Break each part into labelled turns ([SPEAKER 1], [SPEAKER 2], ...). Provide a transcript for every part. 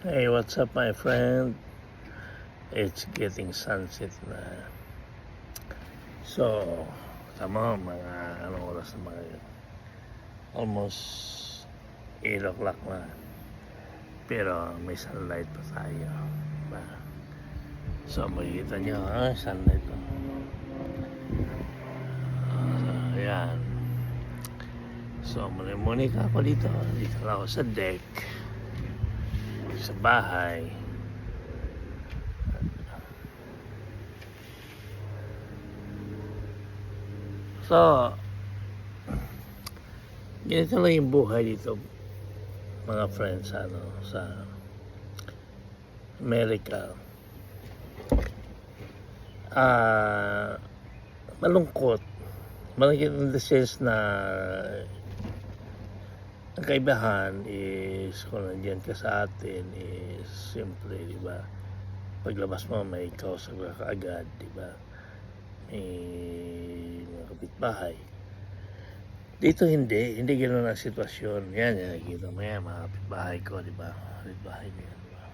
[SPEAKER 1] Hey, what's up my friend? It's getting sunset na. So, tama mga anong oras na mga almost 8 o'clock na. Pero may sunlight pa tayo. Diba? So, makikita nyo sunlight pa. Ayan. So, muni-muni ka ako dito. Dito lang ako sa deck. Sa bahay. So, ganito lang yung buhay dito, mga friends, sa Amerika. Malungkot. Malungkot in the sense na ang kaibahan is kung nandiyan ka sa atin is siyempre, di ba? Paglabas mo may kausap ka kaagad, di ba? May mga kapitbahay. Dito hindi ganoon ang sitwasyon. Yan, nakikita mo yan, mga kapitbahay ko, di ba? Kapitbahay ko yan, di ba?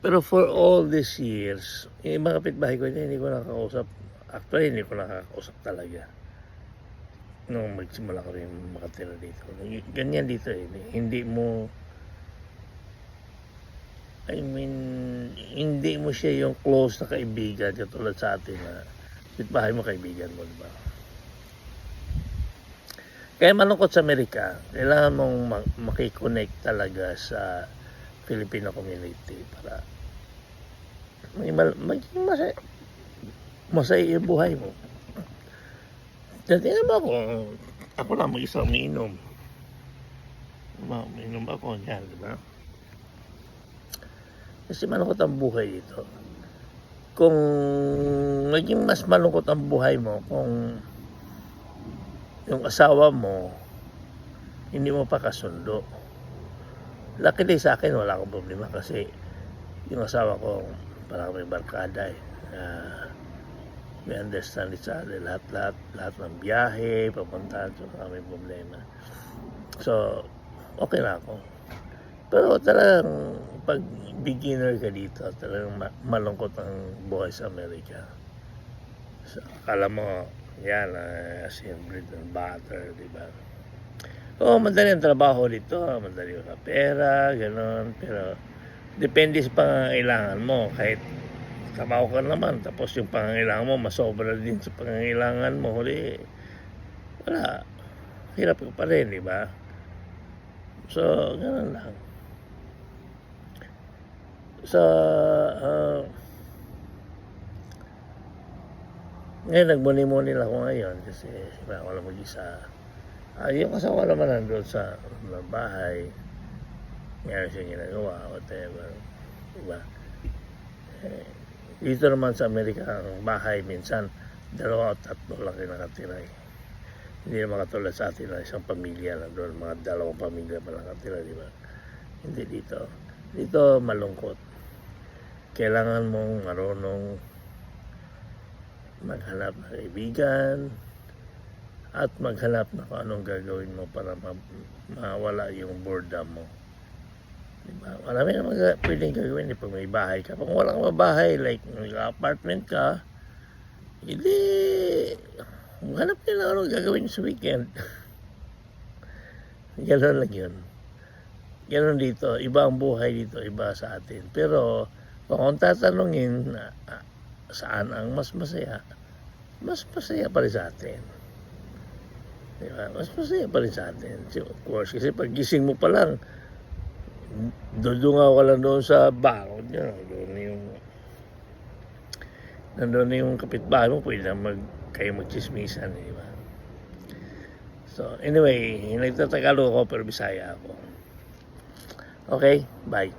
[SPEAKER 1] Pero for all these years, yung mga kapitbahay ko, hindi ko nakakausap. Actually, hindi ko nakakausap talaga. Nung magsimula ko rin makatira dito. Ganyan dito eh. Hindi mo hindi mo siya yung close na kaibigan katulad sa atin na kapitbahay mo, kaibigan mo, diba? Kaya malungkot sa Amerika, kailangan mong makikonnect talaga sa Filipino community para maging masaya yung buhay mo. Tingnan mo ako lang mag-isa umiinom. Umiinom ako yan, diba? Kasi malungkot ang buhay dito. Kung maging mas malungkot ang buhay mo, kung yung asawa mo, hindi mo pa kasundo. Luckily sa akin, wala akong problema kasi yung asawa ko, parang may barkada eh. We understand each other, lahat ng biyahe, papunta, so may problema. So, okay na ako. Pero talagang pag beginner ka dito, talagang malungkot ang buhay sa Amerika. So, akala mo, yan, as in bread and butter, di ba? Oo, madali ang trabaho dito, madali yung pera, gano'n, pero depende sa pangangailangan mo, kahit trabaho ka naman, tapos yung pangangailangan mo, masobra din sa pangangailangan mo, huli, wala, hirap ka pa rin, di ba? So, gano'n lang. So, ngayon, nagmuni-muni lang ako ngayon kasi ako lang mag-isa. Yung kasawa naman nandun sa bahay, ngayon siya ginagawa, whatever, diba? Dito naman sa Amerika, ang bahay minsan 2 o 3 lang yung nakatira eh. Hindi naman katulad sa atin na isang pamilya na doon, mga 2 pamilya pa nakatira, di ba? Hindi dito. Dito malungkot. Kailangan mong marunong maghanap ng kaibigan at maghanap na kung anong gagawin mo para mawala yung boredom mo. Diba? Marami naman pwedeng gagawin pag may bahay ka. Kung wala kang bahay, like apartment ka, hindi maghanap ka na anong gagawin sa weekend. Gano'n lang yun. Gano'n dito. Iba ang buhay dito, iba sa atin. Pero kung tatanungin saan ang mas masaya pa rin sa atin. Diba? Mas masaya pa rin sa atin. Of course, kasi pag gising mo pa lang, dudungaw ka lang doon sa bakod niya. Nandun yung kapitbahay mo, pwede na kayo magchismisan, di ba? So, anyway, nagtatagalog ako pero Bisaya ako. Okay, bye.